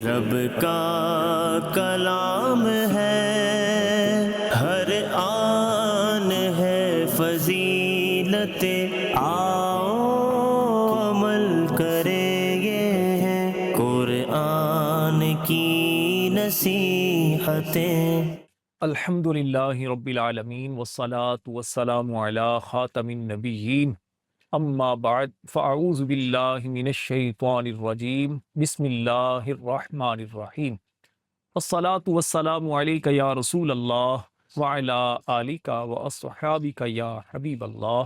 رب کا کلام ہے، ہر آن ہے فضیلت، آؤ عمل کرے، یہ ہے قرآن کی نصیحتیں۔ الحمد للہ رب العالمین والصلاة والسلام علی خاتم النبیین، اما بعد فاعوذ باللہ من الشیطان الرجیم، بسم اللہ الرحمن الرحیم۔ الصلاة والسلام علیک یا رسول اللہ وعلی آلک واصحابک یا حبیب اللہ۔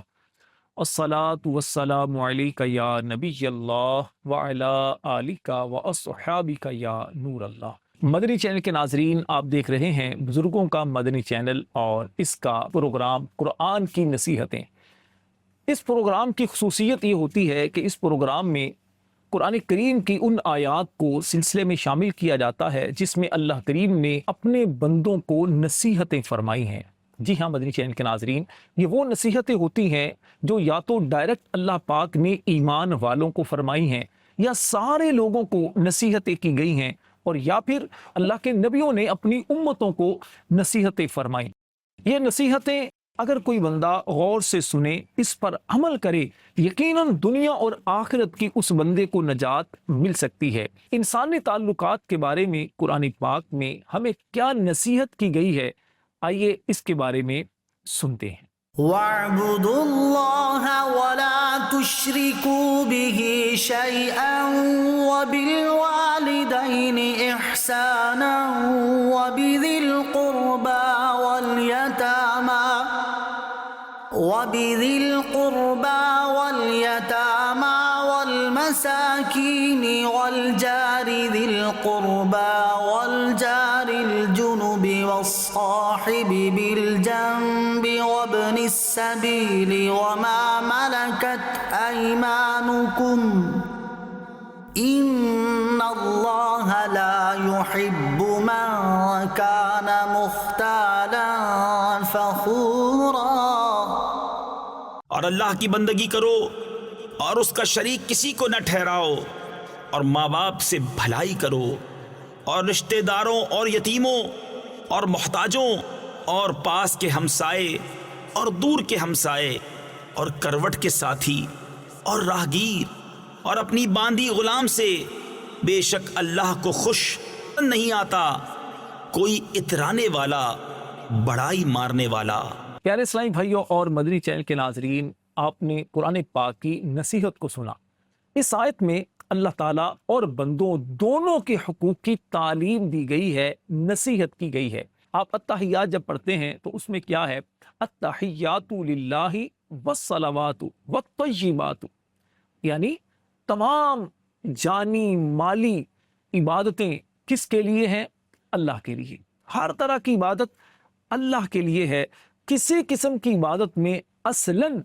الصلاة والسلام علیک یا نبی اللہ وعلی آلک واصحابک یا نور اللہ۔ مدنی چینل کے ناظرین، آپ دیکھ رہے ہیں بزرگوں کا مدنی چینل اور اس کا پروگرام قرآن کی نصیحتیں۔ اس پروگرام کی خصوصیت یہ ہوتی ہے کہ اس پروگرام میں قرآن کریم کی ان آیات کو سلسلے میں شامل کیا جاتا ہے جس میں اللہ کریم نے اپنے بندوں کو نصیحتیں فرمائی ہیں۔ جی ہاں مدنی چینل کے ناظرین، یہ وہ نصیحتیں ہوتی ہیں جو یا تو ڈائریکٹ اللہ پاک نے ایمان والوں کو فرمائی ہیں، یا سارے لوگوں کو نصیحتیں کی گئی ہیں، اور یا پھر اللہ کے نبیوں نے اپنی امتوں کو نصیحتیں فرمائیں۔ یہ نصیحتیں اگر کوئی بندہ غور سے سنے، اس پر عمل کرے، یقیناً دنیا اور آخرت کی اس بندے کو نجات مل سکتی ہے۔ انسانی تعلقات کے بارے میں قرآن پاک میں ہمیں کیا نصیحت کی گئی ہے، آئیے اس کے بارے میں سنتے ہیں۔ وَاعْبُدُوا اللَّهَ وَلَا تُشْرِكُوا بِهِ شَيْئًا وَبِالْوَالِدَيْنِ إِحْسَانًا وَبِذِي الْقُرْبَى وَالْيَتَامَى وَالْمَسَاكِينِ وَالْجَارِ ذِي الْقُرْبَى وَالْجَارِ الْجُنُبِ وَالصَّاحِبِ بِالْجَنبِ وَابْنِ السَّبِيلِ وَمَا مَلَكَتْ أَيْمَانُكُمْ إِنَّ اللَّهَ لَا يُحِبُّ مَن كَانَ مُخْتَالًا فَخُورًا۔ اور اللہ کی بندگی کرو اور اس کا شریک کسی کو نہ ٹھہراؤ، اور ماں باپ سے بھلائی کرو، اور رشتہ داروں اور یتیموں اور محتاجوں اور پاس کے ہمسائے اور دور کے ہمسائے اور کروٹ کے ساتھی اور راہگیر اور اپنی باندھی غلام سے، بے شک اللہ کو خوش نہیں آتا کوئی اترانے والا، بڑائی مارنے والا۔ پیارے اسلامی بھائیوں اور مدنی چینل کے ناظرین، آپ نے قرآن پاک کی نصیحت کو سنا۔ اس آیت میں اللہ تعالیٰ اور بندوں دونوں کے حقوق کی تعلیم دی گئی ہے، نصیحت کی گئی ہے۔ آپ التحیات جب پڑھتے ہیں تو اس میں کیا ہے؟ التحیات للہ والصلوات والطیبات، یعنی تمام جانی مالی عبادتیں کس کے لیے ہیں؟ اللہ کے لیے۔ ہر طرح کی عبادت اللہ کے لیے ہے۔ کسی قسم کی عبادت میں اصلاً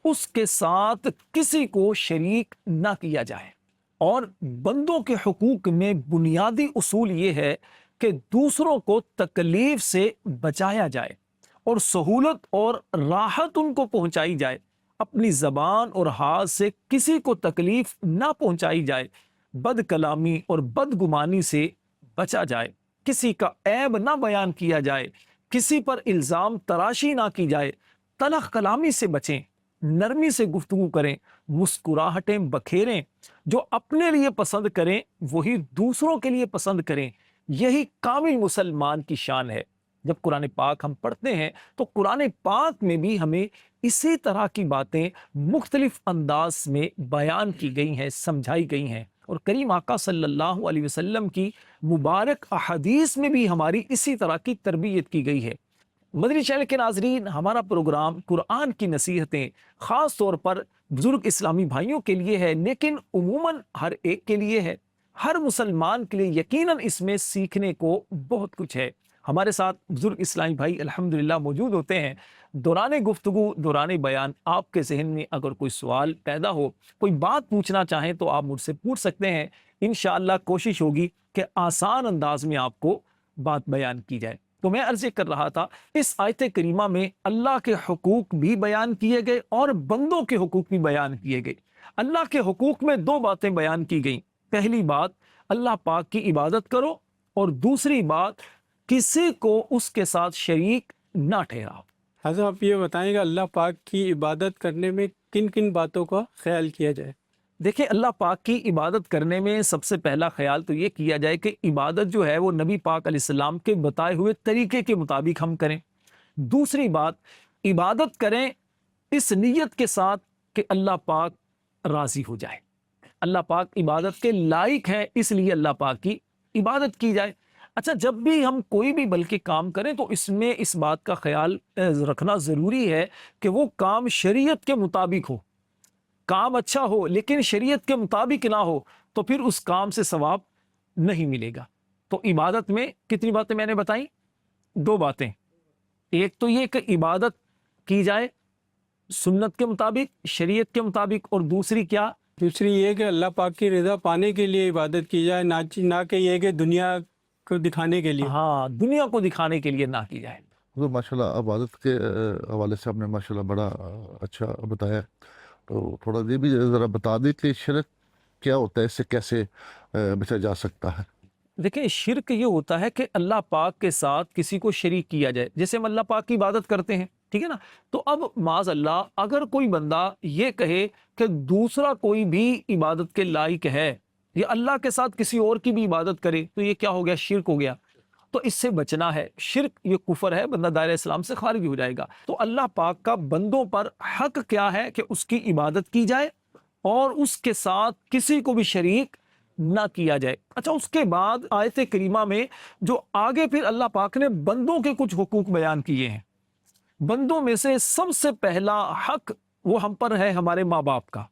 اس کے ساتھ کسی کو شریک نہ کیا جائے۔ اور بندوں کے حقوق میں بنیادی اصول یہ ہے کہ دوسروں کو تکلیف سے بچایا جائے اور سہولت اور راحت ان کو پہنچائی جائے۔ اپنی زبان اور ہاتھ سے کسی کو تکلیف نہ پہنچائی جائے، بد کلامی اور بدگمانی سے بچا جائے، کسی کا عیب نہ بیان کیا جائے، کسی پر الزام تراشی نہ کی جائے، تلخ کلامی سے بچیں، نرمی سے گفتگو کریں، مسکراہٹیں بکھیریں، جو اپنے لیے پسند کریں وہی دوسروں کے لیے پسند کریں۔ یہی کامل مسلمان کی شان ہے۔ جب قرآن پاک ہم پڑھتے ہیں تو قرآن پاک میں بھی ہمیں اسی طرح کی باتیں مختلف انداز میں بیان کی گئی ہیں، سمجھائی گئی ہیں، اور کریم آقا صلی اللہ علیہ وسلم کی مبارک احادیث میں بھی ہماری اسی طرح کی تربیت کی گئی ہے۔ مدنی چینل کے ناظرین، ہمارا پروگرام قرآن کی نصیحتیں خاص طور پر بزرگ اسلامی بھائیوں کے لیے ہے، لیکن عموماً ہر ایک کے لیے ہے، ہر مسلمان کے لیے یقیناً اس میں سیکھنے کو بہت کچھ ہے۔ ہمارے ساتھ بزرگ اسلامی بھائی الحمدللہ موجود ہوتے ہیں۔ دوران گفتگو، دوران بیان آپ کے ذہن میں اگر کوئی سوال پیدا ہو، کوئی بات پوچھنا چاہیں تو آپ مجھ سے پوچھ سکتے ہیں۔ انشاءاللہ کوشش ہوگی کہ آسان انداز میں آپ کو بات بیان کی جائے۔ تو میں عرض کر رہا تھا، اس آیت کریمہ میں اللہ کے حقوق بھی بیان کیے گئے اور بندوں کے حقوق بھی بیان کیے گئے۔ اللہ کے حقوق میں دو باتیں بیان کی گئیں۔ پہلی بات، اللہ پاک کی عبادت کرو، اور دوسری بات کسی کو اس کے ساتھ شریک نہ ٹھہراؤ۔ حضرت آپ یہ بتائیں کہ اللہ پاک کی عبادت کرنے میں کن کن باتوں کا خیال کیا جائے؟ دیکھیں، اللہ پاک کی عبادت کرنے میں سب سے پہلا خیال تو یہ کیا جائے کہ عبادت جو ہے وہ نبی پاک علیہ السلام کے بتائے ہوئے طریقے کے مطابق ہم کریں۔ دوسری بات، عبادت کریں اس نیت کے ساتھ کہ اللہ پاک راضی ہو جائے، اللہ پاک عبادت کے لائق ہے، اس لیے اللہ پاک کی عبادت کی جائے۔ اچھا، جب بھی ہم کوئی بھی بلکہ کام کریں تو اس میں اس بات کا خیال رکھنا ضروری ہے کہ وہ کام شریعت کے مطابق ہو، کام اچھا ہو لیکن شریعت کے مطابق نہ ہو تو پھر اس کام سے ثواب نہیں ملے گا۔ تو عبادت میں کتنی باتیں میں نے بتائیں؟ 2 باتیں۔ ایک تو یہ کہ عبادت کی جائے سنت کے مطابق، شریعت کے مطابق، اور دوسری کیا؟ دوسری یہ کہ اللہ پاک کی رضا پانے کے لیے عبادت کی جائے، نہ کہ یہ کہ دنیا کو دکھانے کے لیے۔ ہاں، دنیا کو دکھانے کے لیے نہ کی جائے۔ تو ماشاءاللہ عبادت کے حوالے سے آپ نے ماشاءاللہ بڑا اچھا بتایا، تو تھوڑا یہ بھی ذرا بتا دیں کہ شرک کیا ہوتا ہے، اس سے کیسے بچا جا سکتا ہے؟ دیکھیں، شرک یہ ہوتا ہے کہ اللہ پاک کے ساتھ کسی کو شریک کیا جائے۔ جیسے ہم اللہ پاک کی عبادت کرتے ہیں، ٹھیک ہے نا، تو اب معاذ اللہ اگر کوئی بندہ یہ کہے کہ دوسرا کوئی بھی عبادت کے لائق ہے یا اللہ کے ساتھ کسی اور کی بھی عبادت کرے تو یہ کیا ہو گیا؟ شرک ہو گیا۔ تو اس سے بچنا ہے، شرک یہ کفر ہے، بندہ دائرہ اسلام سے خارج ہو جائے گا۔ تو اللہ پاک کا بندوں پر حق کیا ہے کہ اس کی عبادت کی جائے اور اس کے ساتھ کسی کو بھی شریک نہ کیا جائے۔ اچھا، اس کے بعد آیت کریمہ میں جو آگے پھر اللہ پاک نے بندوں کے کچھ حقوق بیان کیے ہیں، بندوں میں سے سب سے پہلا حق وہ ہم پر ہے ہمارے ماں باپ کا۔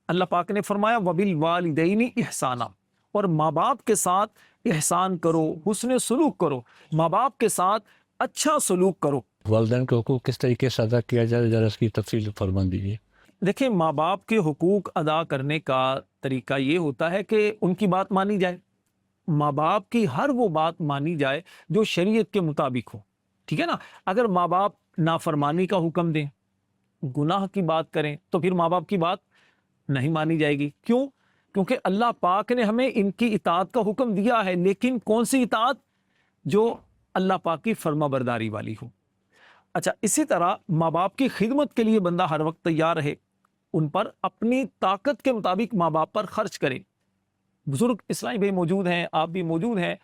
اللہ پاک نے فرمایا وَبِالْوَالِدَيْنِ احسانًا، اور ماں باپ کے ساتھ احسان کرو، حسن سلوک کرو، ماں باپ کے ساتھ اچھا سلوک کرو۔ والدین کے حقوق کس طریقے سے ادا کیا جائے، ذرا اس کی تفصیل فرما دیجیے۔ دیکھیں، ماں باپ کے حقوق ادا کرنے کا طریقہ یہ ہوتا ہے کہ ان کی بات مانی جائے، ماں باپ کی ہر وہ بات مانی جائے جو شریعت کے مطابق ہو، ٹھیک ہے نا۔ اگر ماں باپ نافرمانی کا حکم دیں، گناہ کی بات کریں تو پھر ماں باپ کی بات نہیں مانی جائے گی۔ کیوں؟ کیونکہ اللہ پاک نے ہمیں ان کی اطاعت کا حکم دیا ہے، لیکن کون سی اطاعت؟ جو اللہ پاک کی فرما برداری والی ہو۔ اچھا، اسی طرح ماں باپ کی خدمت کے لیے بندہ ہر وقت تیار رہے، ان پر اپنی طاقت کے مطابق ماں باپ پر خرچ کرے۔ بزرگ اسلامی بھائی موجود ہیں، آپ بھی موجود ہیں۔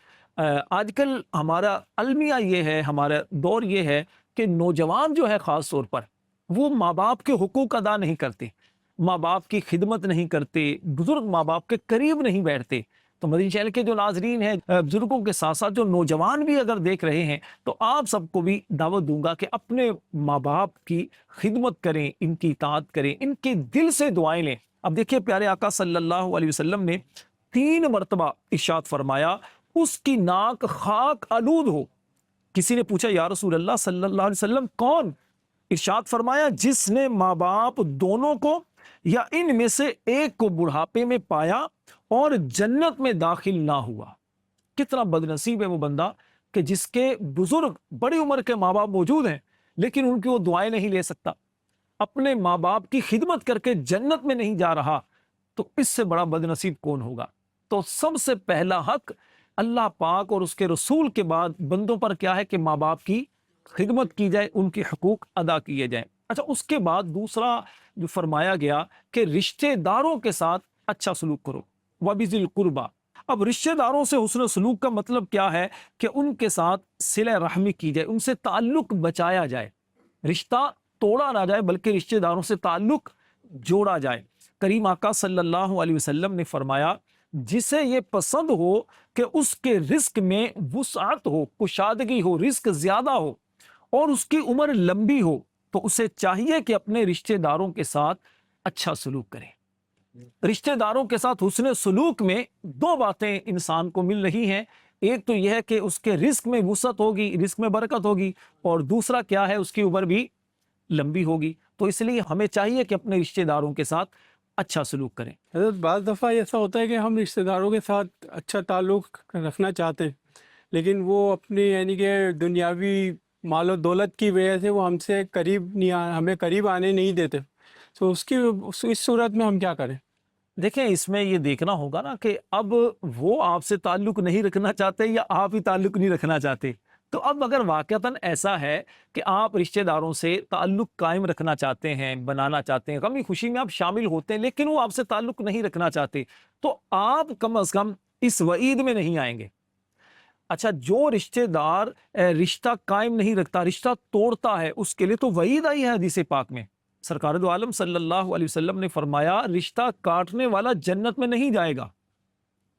آج کل ہمارا المیہ یہ ہے، ہمارا دور یہ ہے کہ نوجوان جو ہے خاص طور پر وہ ماں باپ کے حقوق ادا نہیں کرتے، ماں باپ کی خدمت نہیں کرتے، بزرگ ماں باپ کے قریب نہیں بیٹھتے۔ تو مدنی چینل کے جو ناظرین ہیں، بزرگوں کے ساتھ ساتھ جو نوجوان بھی اگر دیکھ رہے ہیں تو آپ سب کو بھی دعوت دوں گا کہ اپنے ماں باپ کی خدمت کریں، ان کی اطاعت کریں، ان کے دل سے دعائیں لیں۔ اب دیکھیے، پیارے آقا صلی اللہ علیہ وسلم نے 3 مرتبہ ارشاد فرمایا اس کی ناک خاک آلود ہو۔ کسی نے پوچھا یا رسول اللہ صلی اللہ علیہ وسلم کون؟ ارشاد فرمایا جس نے ماں باپ دونوں کو یا ان میں سے ایک کو بڑھاپے میں پایا اور جنت میں داخل نہ ہوا۔ کتنا بدنصیب ہے وہ بندہ کہ جس کے بزرگ بڑی عمر کے ماں باپ موجود ہیں لیکن ان کی وہ دعائیں نہیں لے سکتا، اپنے ماں باپ کی خدمت کر کے جنت میں نہیں جا رہا، تو اس سے بڑا بدنصیب کون ہوگا؟ تو سب سے پہلا حق اللہ پاک اور اس کے رسول کے بعد بندوں پر کیا ہے کہ ماں باپ کی خدمت کی جائے، ان کے حقوق ادا کیے جائیں۔ اچھا، اس کے بعد دوسرا جو فرمایا گیا کہ رشتہ داروں کے ساتھ اچھا سلوک کرو، وَبِذِي الْقُرْبَى۔ اب رشتہ داروں سے حسن سلوک کا مطلب کیا ہے کہ ان کے ساتھ صلہ رحمی کی جائے، ان سے تعلق بچایا جائے، رشتہ توڑا نہ جائے بلکہ رشتہ داروں سے تعلق جوڑا جائے۔ کریم آقا صلی اللہ علیہ وسلم نے فرمایا جسے یہ پسند ہو کہ اس کے رزق میں وسعت ہو، کشادگی ہو، رزق زیادہ ہو اور اس کی عمر لمبی ہو، تو اسے چاہیے کہ اپنے رشتہ داروں کے ساتھ اچھا سلوک کرے۔ رشتہ داروں کے ساتھ حسن سلوک میں 2 باتیں انسان کو مل رہی ہیں، ایک تو یہ ہے کہ اس کے رزق میں وسعت ہوگی، رزق میں برکت ہوگی، اور دوسرا کیا ہے، اس کی عمر بھی لمبی ہوگی۔ تو اس لیے ہمیں چاہیے کہ اپنے رشتہ داروں کے ساتھ اچھا سلوک کریں۔ حضرت بعض دفعہ ایسا ہوتا ہے کہ ہم رشتہ داروں کے ساتھ اچھا تعلق رکھنا چاہتے ہیں لیکن وہ اپنی یعنی کہ دنیاوی مال و دولت کی وجہ سے وہ ہم سے قریب نہیں ہمیں قریب آنے نہیں دیتے، تو اس صورت میں ہم کیا کریں؟ دیکھیں اس میں یہ دیکھنا ہوگا نا کہ اب وہ آپ سے تعلق نہیں رکھنا چاہتے یا آپ ہی تعلق نہیں رکھنا چاہتے. تو اب اگر واقعتاً ایسا ہے کہ آپ رشتہ داروں سے تعلق قائم رکھنا چاہتے ہیں، بنانا چاہتے ہیں، غمی خوشی میں آپ شامل ہوتے ہیں، لیکن وہ آپ سے تعلق نہیں رکھنا چاہتے، تو آپ کم از کم اس وعید میں نہیں آئیں گے. اچھا، جو رشتہ دار رشتہ قائم نہیں رکھتا، رشتہ توڑتا ہے، اس کے لیے تو وعید آئی ہے حدیث پاک میں. سرکار دو عالم صلی اللہ علیہ وسلم نے فرمایا رشتہ کاٹنے والا جنت میں نہیں جائے گا.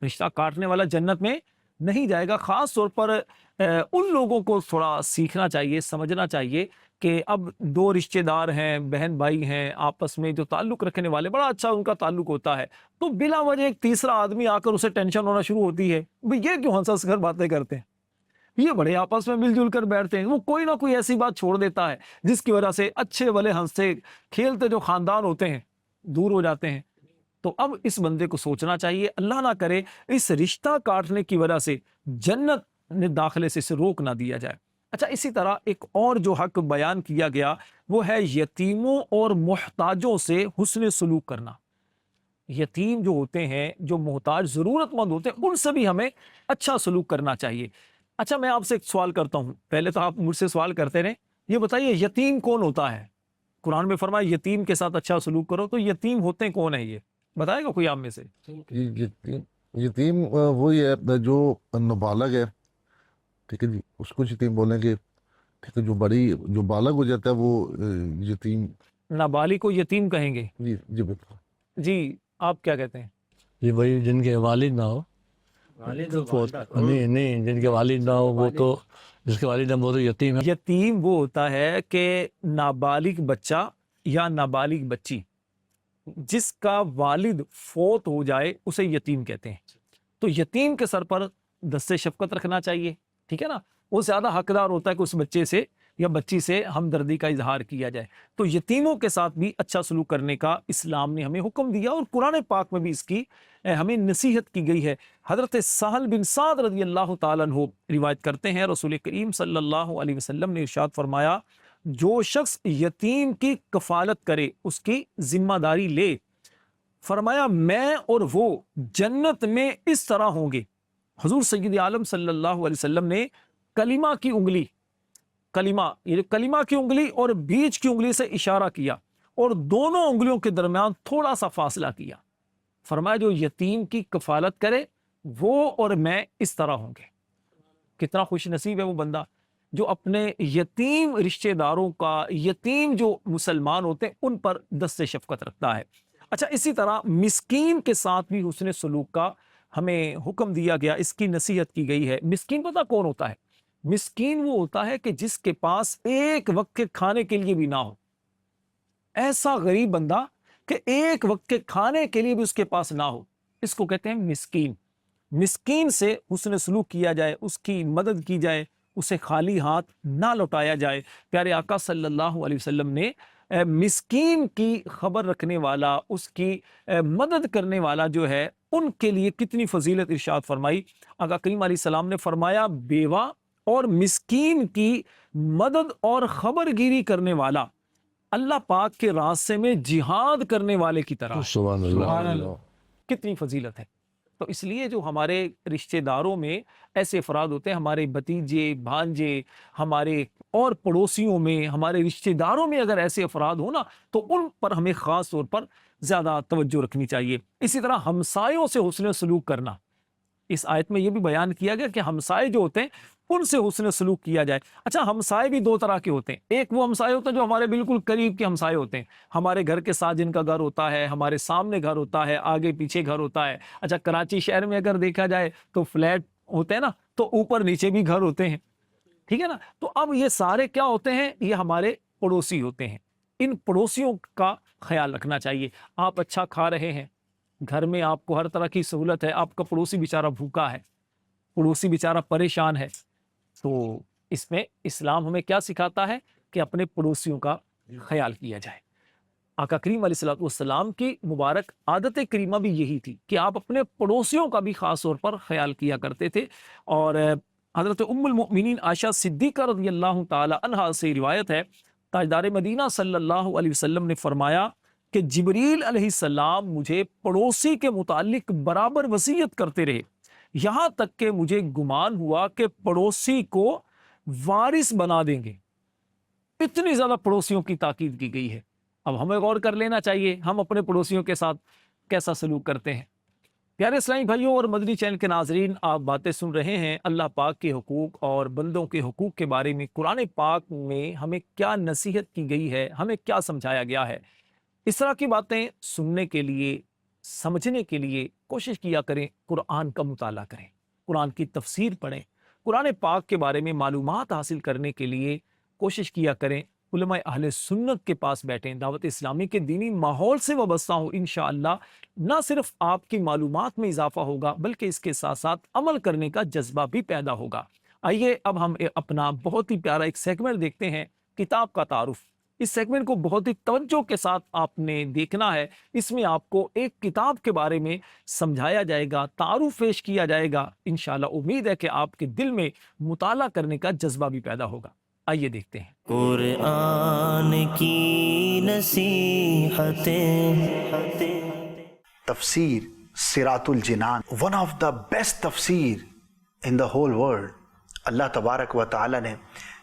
رشتہ کاٹنے والا جنت میں نہیں جائے گا. خاص طور پر ان لوگوں کو تھوڑا سیکھنا چاہیے، سمجھنا چاہیے کہ اب دو رشتہ دار ہیں، بہن بھائی ہیں، آپس میں جو تعلق رکھنے والے، بڑا اچھا ان کا تعلق ہوتا ہے، تو بلا وجہ ایک تیسرا آدمی آ کر اسے ٹینشن ہونا شروع ہوتی ہے، بھئی یہ کیوں ہنس ہنس کر باتیں کرتے ہیں، یہ بڑے آپس میں مل جل کر بیٹھتے ہیں. وہ کوئی نہ کوئی ایسی بات چھوڑ دیتا ہے جس کی وجہ سے اچھے بھلے ہنستے کھیلتے جو خاندان ہوتے ہیں دور ہو جاتے ہیں. تو اب اس بندے کو سوچنا چاہیے، اللہ نہ کرے اس رشتہ کاٹنے کی وجہ سے جنت نے داخلے سے اسے روک نہ دیا جائے. اچھا، اسی طرح ایک اور جو حق بیان کیا گیا وہ ہے یتیموں اور محتاجوں سے حسن سلوک کرنا. یتیم جو ہوتے ہیں، جو محتاج ضرورت مند ہوتے ہیں، ان سے بھی ہمیں اچھا سلوک کرنا چاہیے. اچھا، میں آپ سے ایک سوال کرتا ہوں، پہلے تو آپ مجھ سے سوال کرتے رہیں، یہ بتائیے یتیم کون ہوتا ہے؟ قرآن میں فرمایا یتیم کے ساتھ اچھا سلوک کرو، تو یتیم ہوتے کون ہیں؟ یہ بتائے گا کوئی آپ میں سے؟ یتیم وہی ہے جو نابالغ ہے، ٹھیک ہے جی، اس کو یتیم بولیں گے. ٹھیک ہے، جو بالغ ہو جاتا ہے وہ یتیم. نابالغ کو یتیم کہیں گے. جی جی بالکل. جی، آپ کیا کہتے ہیں؟ یہ وہی جن کے والد نہ ہو، نہیں جن کے والد نہ ہو وہ تو، جس کے والد نہ ہو وہ تو یتیم ہے. یتیم وہ ہوتا ہے کہ نابالغ بچہ یا نابالغ بچی جس کا والد فوت ہو جائے اسے یتیم کہتے ہیں. تو یتیم کے سر پر دست شفقت رکھنا چاہیے، ٹھیک ہے نا. وہ زیادہ حقدار ہوتا ہے کہ اس بچے سے یا بچی سے ہمدردی کا اظہار کیا جائے. تو یتیموں کے ساتھ بھی اچھا سلوک کرنے کا اسلام نے ہمیں حکم دیا، اور قرآن پاک میں بھی اس کی ہمیں نصیحت کی گئی ہے. حضرت سہل بن سعد رضی اللہ تعالیٰ عنہ روایت کرتے ہیں، رسول کریم صلی اللہ علیہ وسلم نے ارشاد فرمایا جو شخص یتیم کی کفالت کرے، اس کی ذمہ داری لے، فرمایا میں اور وہ جنت میں اس طرح ہوں گے. حضور سید عالم صلی اللہ علیہ وسلم نے کلمہ کی انگلی، کلمہ کی انگلی اور بیچ کی انگلی سے اشارہ کیا اور دونوں انگلیوں کے درمیان تھوڑا سا فاصلہ کیا. فرمایا جو یتیم کی کفالت کرے وہ اور میں اس طرح ہوں گے. کتنا خوش نصیب ہے وہ بندہ جو اپنے یتیم رشتہ داروں کا، یتیم جو مسلمان ہوتے ہیں ان پر دست شفقت رکھتا ہے. اچھا، اسی طرح مسکین کے ساتھ بھی حسن سلوک کا ہمیں حکم دیا گیا، اس کی نصیحت کی گئی ہے. مسکین پتہ کون ہوتا ہے؟ مسکین وہ ہوتا ہے کہ جس کے پاس ایک وقت کے کھانے کے لیے بھی نہ ہو. ایسا غریب بندہ کہ ایک وقت کے کھانے کے لیے بھی اس کے پاس نہ ہو، اس کو کہتے ہیں مسکین. مسکین سے حسن سلوک کیا جائے، اس کی مدد کی جائے، اسے خالی ہاتھ نہ لوٹایا جائے. پیارے آقا صلی اللہ علیہ وسلم نے مسکین کی خبر رکھنے والا، اس کی مدد کرنے والا جو ہے، ان کے لیے کتنی فضیلت ارشاد فرمائی. آقا کریم علیہ السلام نے فرمایا بیوہ اور مسکین کی مدد اور خبر گیری کرنے والا اللہ پاک کے راستے میں جہاد کرنے والے کی طرح. سبحان اللہ. کتنی فضیلت ہے. تو اس لیے جو ہمارے رشتہ داروں میں ایسے افراد ہوتے ہیں، ہمارے بھتیجے، بھانجے، ہمارے اور پڑوسیوں میں، ہمارے رشتہ داروں میں اگر ایسے افراد ہوں نا، تو ان پر ہمیں خاص طور پر زیادہ توجہ رکھنی چاہیے. اسی طرح ہمسایوں سے حسن سلوک کرنا، اس آیت میں یہ بھی بیان کیا گیا کہ ہمسائے جو ہوتے ہیں ان سے حسن سلوک کیا جائے. اچھا، ہمسائے بھی دو طرح کے ہوتے ہیں. ایک وہ ہمسائے ہوتے ہیں جو ہمارے بالکل قریب کے ہمسائے ہوتے ہیں، ہمارے گھر کے ساتھ جن کا گھر ہوتا ہے، ہمارے سامنے گھر ہوتا ہے، آگے پیچھے گھر ہوتا ہے. اچھا، کراچی شہر میں اگر دیکھا جائے تو فلیٹ ہوتے ہیں نا، تو اوپر نیچے بھی گھر ہوتے ہیں، ٹھیک ہے نا. تو اب یہ سارے کیا ہوتے ہیں؟ یہ ہمارے پڑوسی ہوتے ہیں. ان پڑوسیوں کا خیال رکھنا چاہیے. آپ اچھا کھا رہے ہیں، گھر میں آپ کو ہر طرح کی سہولت ہے، آپ کا پڑوسی بیچارہ بھوکا ہے، پڑوسی بیچارہ پریشان ہے، تو اس میں اسلام ہمیں کیا سکھاتا ہے کہ اپنے پڑوسیوں کا خیال کیا جائے. آقا کریم علیہ الصلوۃ والسلام کی مبارک عادت کریمہ بھی یہی تھی کہ آپ اپنے پڑوسیوں کا بھی خاص طور پر خیال کیا کرتے تھے. اور حضرت ام المؤمنین عائشہ صدیقہ رضی اللہ تعالی عنہا سے روایت ہے، تاجدار مدینہ صلی اللہ علیہ وسلم نے فرمایا کہ جبریل علیہ السلام مجھے پڑوسی کے متعلق برابر وصیت کرتے رہے، یہاں تک کہ مجھے گمان ہوا کہ پڑوسی کو وارث بنا دیں گے۔ اتنی زیادہ پڑوسیوں کی تاکید کی گئی ہے۔ اب ہمیں غور کر لینا چاہیے ہم اپنے پڑوسیوں کے ساتھ کیسا سلوک کرتے ہیں۔ پیارے اسلامی بھائیوں اور مدنی چینل کے ناظرین، آپ باتیں سن رہے ہیں اللہ پاک کے حقوق اور بندوں کے حقوق کے بارے میں۔ قرآن پاک میں ہمیں کیا نصیحت کی گئی ہے، ہمیں کیا سمجھایا گیا ہے۔ اس طرح کی باتیں سننے کے لیے، سمجھنے کے لیے کوشش کیا کریں، قرآن کا مطالعہ کریں، قرآن کی تفسیر پڑھیں، قرآن پاک کے بارے میں معلومات حاصل کرنے کے لیے کوشش کیا کریں، علماء اہل سنت کے پاس بیٹھیں، دعوت اسلامی کے دینی ماحول سے وابستہ ہوں۔ انشاءاللہ نہ صرف آپ کی معلومات میں اضافہ ہوگا بلکہ اس کے ساتھ ساتھ عمل کرنے کا جذبہ بھی پیدا ہوگا۔ آئیے اب ہم اپنا بہت ہی پیارا ایک سیگمنٹ دیکھتے ہیں، کتاب کا تعارف۔ اس سیگمنٹ کو بہت ہی توجہ کے ساتھ آپ نے دیکھنا ہے۔ اس میں آپ کو ایک کتاب کے بارے میں سمجھایا جائے گا، تعارف پیش کیا جائے گا۔ انشاءاللہ امید ہے کہ آپ کے دل میں مطالعہ کرنے کا جذبہ بھی پیدا ہوگا۔ آئیے دیکھتے ہیں۔ قرآن کی نصیحتیں، تفسیر صراط الجنان، ون آف دا بیسٹ تفسیر ان دا ہول ورلڈ۔ اللہ تبارک و تعالی نے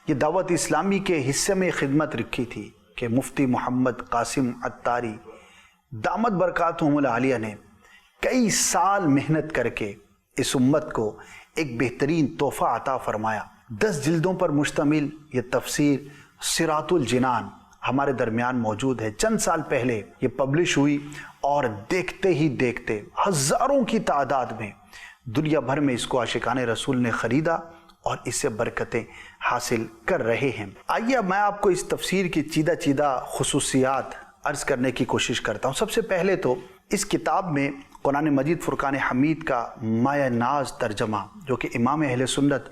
یہ دعوت اسلامی کے حصے میں خدمت رکھی تھی کہ مفتی محمد قاسم عطاری دامت برکاتہم العالیہ نے کئی سال محنت کر کے اس امت کو ایک بہترین تحفہ عطا فرمایا۔ 10 جلدوں پر مشتمل یہ تفسیر صراط الجنان ہمارے درمیان موجود ہے۔ چند سال پہلے یہ پبلش ہوئی اور دیکھتے ہی دیکھتے ہزاروں کی تعداد میں دنیا بھر میں اس کو عاشقان رسول نے خریدا اور اس سے برکتیں حاصل کر رہے ہیں۔ آئیے اب میں آپ کو اس تفسیر کی چیدہ خصوصیات عرض کرنے کی کوشش کرتا ہوں۔ سب سے پہلے تو اس کتاب میں قرآن مجید فرقان حمید کا مایہ ناز ترجمہ، جو کہ امام اہل سنت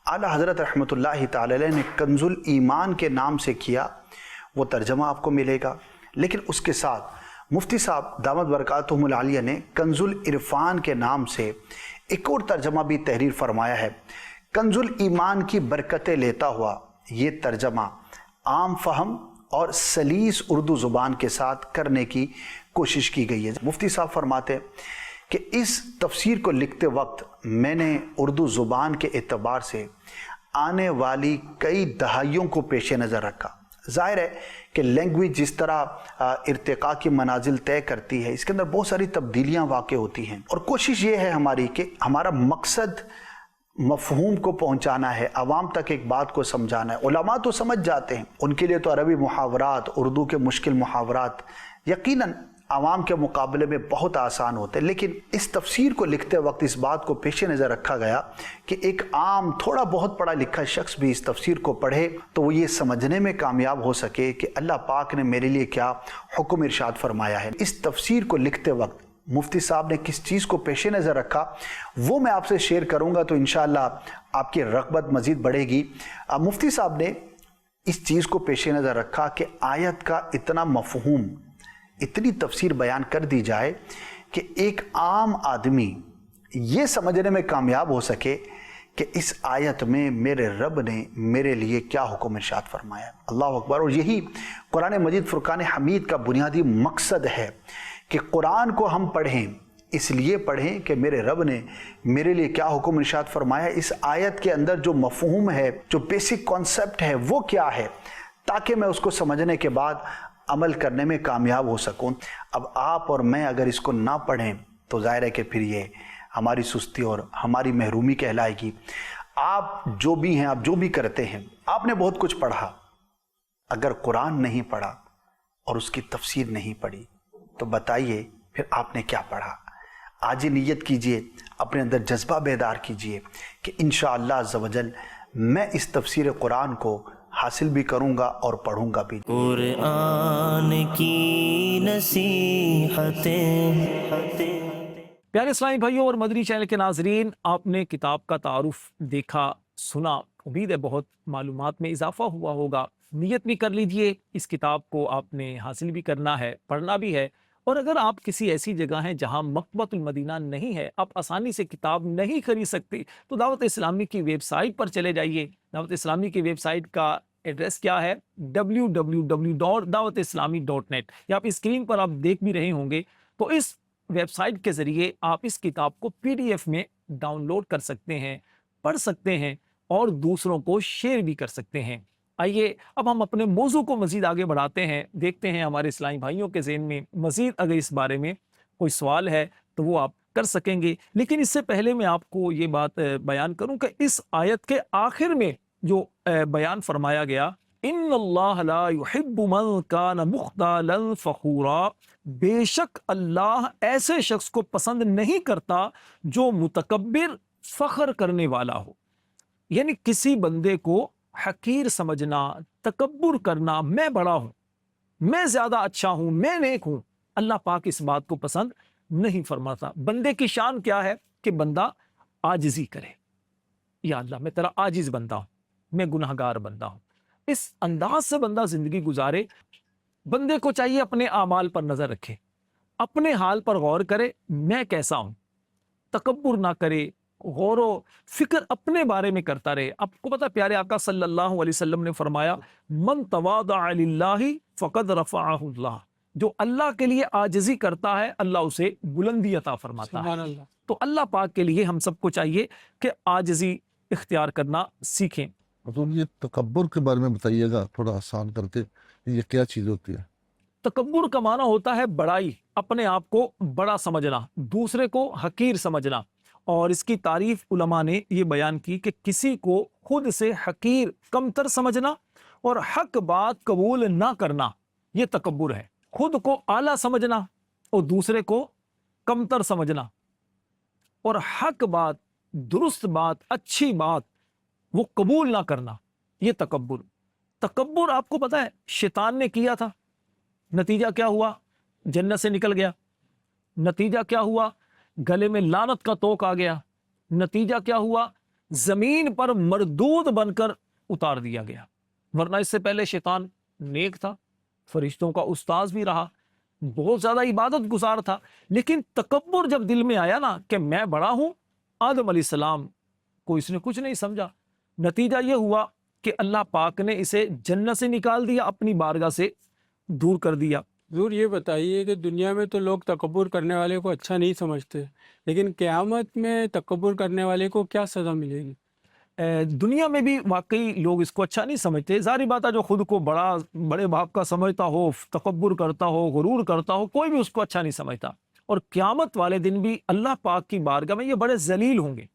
اعلیٰ حضرت رحمۃ اللہ تعالی علیہ نے کنز الایمان کے نام سے کیا، وہ ترجمہ آپ کو ملے گا۔ لیکن اس کے ساتھ مفتی صاحب دامت برکاتہم العالیہ نے کنز العرفان کے نام سے ایک اور ترجمہ بھی تحریر فرمایا ہے۔ کنز الایمان کی برکتیں لیتا ہوا یہ ترجمہ عام فہم اور سلیس اردو زبان کے ساتھ کرنے کی کوشش کی گئی ہے۔ مفتی صاحب فرماتے ہیں کہ اس تفسیر کو لکھتے وقت میں نے اردو زبان کے اعتبار سے آنے والی کئی دہائیوں کو پیش نظر رکھا۔ ظاہر ہے کہ لینگویج جس طرح ارتقاء کی منازل طے کرتی ہے، اس کے اندر بہت ساری تبدیلیاں واقع ہوتی ہیں، اور کوشش یہ ہے ہماری کہ ہمارا مقصد مفہوم کو پہنچانا ہے، عوام تک ایک بات کو سمجھانا ہے۔ علماء تو سمجھ جاتے ہیں، ان کے لیے تو عربی محاورات، اردو کے مشکل محاورات یقیناً عوام کے مقابلے میں بہت آسان ہوتے ہیں، لیکن اس تفسیر کو لکھتے وقت اس بات کو پیش نظر رکھا گیا کہ ایک عام تھوڑا بہت پڑھا لکھا شخص بھی اس تفسیر کو پڑھے تو وہ یہ سمجھنے میں کامیاب ہو سکے کہ اللہ پاک نے میرے لیے کیا حکم ارشاد فرمایا ہے۔ اس تفسیر کو لکھتے وقت مفتی صاحب نے کس چیز کو پیش نظر رکھا وہ میں آپ سے شیئر کروں گا، تو انشاءاللہ آپ کی رغبت مزید بڑھے گی۔ مفتی صاحب نے اس چیز کو پیش نظر رکھا کہ آیت کا اتنا مفہوم، اتنی تفسیر بیان کر دی جائے کہ ایک عام آدمی یہ سمجھنے میں کامیاب ہو سکے کہ اس آیت میں میرے رب نے میرے لیے کیا حکم ارشاد فرمایا۔ اللہ اکبر۔ اور یہی قرآن مجید فرقان حمید کا بنیادی مقصد ہے کہ قرآن کو ہم پڑھیں، اس لیے پڑھیں کہ میرے رب نے میرے لیے کیا حکم ارشاد فرمایا، اس آیت کے اندر جو مفہوم ہے، جو بیسک کانسیپٹ ہے وہ کیا ہے، تاکہ میں اس کو سمجھنے کے بعد عمل کرنے میں کامیاب ہو سکوں۔ اب آپ اور میں اگر اس کو نہ پڑھیں تو ظاہر ہے کہ پھر یہ ہماری سستی اور ہماری محرومی کہلائے گی۔ آپ جو بھی ہیں، آپ جو بھی کرتے ہیں، آپ نے بہت کچھ پڑھا، اگر قرآن نہیں پڑھا اور اس کی تفسیر نہیں پڑھی تو بتائیے پھر آپ نے کیا پڑھا۔ آج ہی نیت کیجئے، اپنے اندر جذبہ بیدار کیجئے کہ انشاءاللہ عز و جل میں اس تفسیر قرآن کو حاصل بھی کروں گا اور پڑھوں گا بھی۔ قرآن کی نصیحتیں۔ پیارے اسلامی بھائیوں اور مدنی چینل کے ناظرین، آپ نے کتاب کا تعارف دیکھا، سنا، امید ہے بہت معلومات میں اضافہ ہوا ہوگا۔ نیت بھی کر لیجئے، اس کتاب کو آپ نے حاصل بھی کرنا ہے، پڑھنا بھی ہے۔ اور اگر آپ کسی ایسی جگہ ہیں جہاں مکتبۃ المدینہ نہیں ہے، آپ آسانی سے کتاب نہیں خرید سکتے، تو دعوت اسلامی کی ویب سائٹ پر چلے جائیے۔ دعوت اسلامی کی ویب سائٹ کا ایڈریس کیا ہے؟ www.dawatislami.net. یہ آپ اسکرین پر آپ دیکھ بھی رہے ہوں گے. تو اس ویب سائٹ کے ذریعے آپ اس کتاب کو PDF میں ڈاؤن لوڈ کر سکتے ہیں, پڑھ سکتے ہیں اور دوسروں کو شیئر بھی کر سکتے ہیں. آئیے اب ہم اپنے موضوع کو مزید آگے بڑھاتے ہیں, دیکھتے ہیں ہمارے اسلامی بھائیوں کے ذہن میں مزید اگر اس بارے میں کوئی سوال ہے تو وہ آپ کر سکیں گے. لیکن اس سے پہلے میں آپ کو یہ بات بیان کروں کہ اس آیت کے آخر میں جو بیان فرمایا گیا, ان اللہ لا يحب من کان مختالا فخورا, بے شک اللہ ایسے شخص کو پسند نہیں کرتا جو متکبر فخر کرنے والا ہو. یعنی کسی بندے کو حقیر سمجھنا, تکبر کرنا, میں بڑا ہوں, میں زیادہ اچھا ہوں, میں نیک ہوں, اللہ پاک اس بات کو پسند نہیں فرماتا. بندے کی شان کیا ہے کہ بندہ عاجزی کرے, یا اللہ میں تیرا عاجز بندہ ہوں, میں گناہگار بندہ ہوں. اس انداز سے بندہ زندگی گزارے. بندے کو چاہیے اپنے اعمال پر نظر رکھے, اپنے حال پر غور کرے, میں کیسا ہوں, تکبر نہ کرے, غور و فکر اپنے بارے میں کرتا رہے. آپ کو پتہ پیارے آقا صلی اللہ علیہ وسلم نے فرمایا, من تواضع للہ فقد رفعہ اللہ, جو اللہ کے لیے عاجزی کرتا ہے اللہ اسے بلندی عطا فرماتا ہے. سبحان اللہ. تو اللہ پاک کے لیے ہم سب کو چاہیے کہ عاجزی اختیار کرنا سیکھیں. حضور یہ تکبر کے بارے میں بتائیے گا تھوڑا آسان کر کے, یہ کیا چیز ہوتی ہے؟ تکبر کا معنی ہوتا ہے بڑائی, اپنے آپ کو بڑا سمجھنا, دوسرے کو حقیر سمجھنا. اور اس کی تعریف علماء نے یہ بیان کی کہ کسی کو خود سے حقیر کمتر سمجھنا اور حق بات قبول نہ کرنا, یہ تکبر ہے. خود کو اعلیٰ سمجھنا اور دوسرے کو کمتر سمجھنا, اور حق بات, درست بات, اچھی بات وہ قبول نہ کرنا, یہ تکبر. تکبر آپ کو پتہ ہے شیطان نے کیا تھا, نتیجہ کیا ہوا؟ جنت سے نکل گیا. نتیجہ کیا ہوا؟ گلے میں لعنت کا توق آ گیا. نتیجہ کیا ہوا؟ زمین پر مردود بن کر اتار دیا گیا. ورنہ اس سے پہلے شیطان نیک تھا, فرشتوں کا استاذ بھی رہا, بہت زیادہ عبادت گزار تھا. لیکن تکبر جب دل میں آیا نا کہ میں بڑا ہوں, آدم علیہ السلام کو اس نے کچھ نہیں سمجھا. نتیجہ یہ ہوا کہ اللہ پاک نے اسے جنت سے نکال دیا, اپنی بارگاہ سے دور کر دیا. حضور یہ بتائیے کہ دنیا میں تو لوگ تکبر کرنے والے کو اچھا نہیں سمجھتے, لیکن قیامت میں تکبر کرنے والے کو کیا سزا ملے گی؟ دنیا میں بھی واقعی لوگ اس کو اچھا نہیں سمجھتے. ظاہری بات ہے جو خود کو بڑے باپ کا سمجھتا ہو, تکبر کرتا ہو, غرور کرتا ہو, کوئی بھی اس کو اچھا نہیں سمجھتا. اور قیامت والے دن بھی اللہ پاک کی بارگاہ میں یہ بڑے ذلیل ہوں گے,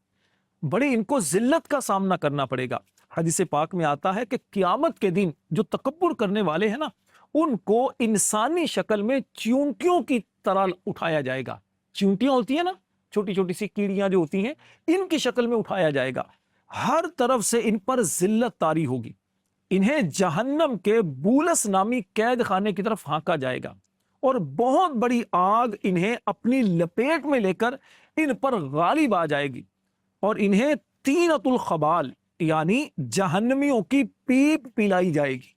بڑے ان کو ذلت کا سامنا کرنا پڑے گا. حدیث پاک میں آتا ہے کہ قیامت کے دن جو تکبر کرنے والے ہیں نا, ان کو انسانی شکل میں چیونٹیوں کی طرح اٹھایا جائے گا. چیونٹیاں ہوتی ہیں نا, چھوٹی چھوٹی سی کیڑیاں جو ہوتی ہیں, ان کی شکل میں اٹھایا جائے گا. ہر طرف سے ان پر ذلت طاری ہوگی. انہیں جہنم کے بولس نامی قید خانے کی طرف ہانکا جائے گا, اور بہت بڑی آگ انہیں اپنی لپیٹ میں لے کر ان پر غالب آ جائے گی, اور انہیں طینۃ الخبال یعنی جہنمیوں کی پیپ پلائی جائے گی.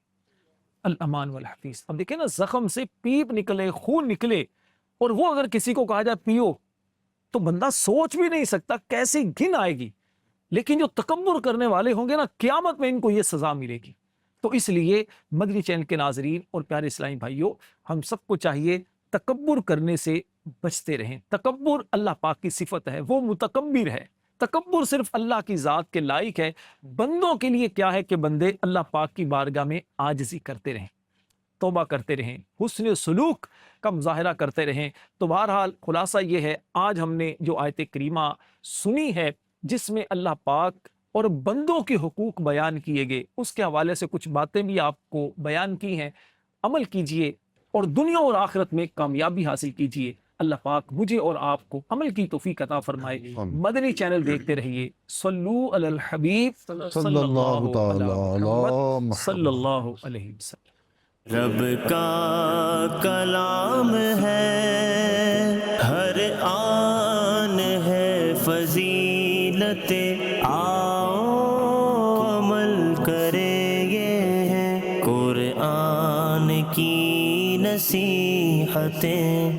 الامان والحفیظ. اب دیکھیں نا, زخم سے پیپ نکلے, خون نکلے, اور وہ اگر کسی کو کہا جائے پیو تو بندہ سوچ بھی نہیں سکتا کیسی گھن آئے گی. لیکن جو تکبر کرنے والے ہوں گے نا, قیامت میں ان کو یہ سزا ملے گی. تو اس لیے مدنی چینل کے ناظرین اور پیارے اسلامی بھائیوں, ہم سب کو چاہیے تکبر کرنے سے بچتے رہیں. تکبر اللہ پاک کی صفت ہے, وہ متکبر ہے. تکبر صرف اللہ کی ذات کے لائق ہے. بندوں کے لیے کیا ہے کہ بندے اللہ پاک کی بارگاہ میں عاجزی کرتے رہیں, توبہ کرتے رہیں, حسن سلوک کا مظاہرہ کرتے رہیں. تو بہرحال خلاصہ یہ ہے, آج ہم نے جو آیت کریمہ سنی ہے جس میں اللہ پاک اور بندوں کے حقوق بیان کیے گئے, اس کے حوالے سے کچھ باتیں بھی آپ کو بیان کی ہیں. عمل کیجئے اور دنیا اور آخرت میں کامیابی حاصل کیجئے. اللہ پاک مجھے اور آپ کو عمل کی توفیق عطا فرمائے. مدنی چینل دیکھتے رہیے. صلو علی الحبیب صلی اللہ تعالی علی محمد صلی اللہ علیہ وسلم. رب کا کلام ہے, ہر آن ہے فضیلت, آؤ عمل کرے یہ ہے قرآن کی نصیحتیں.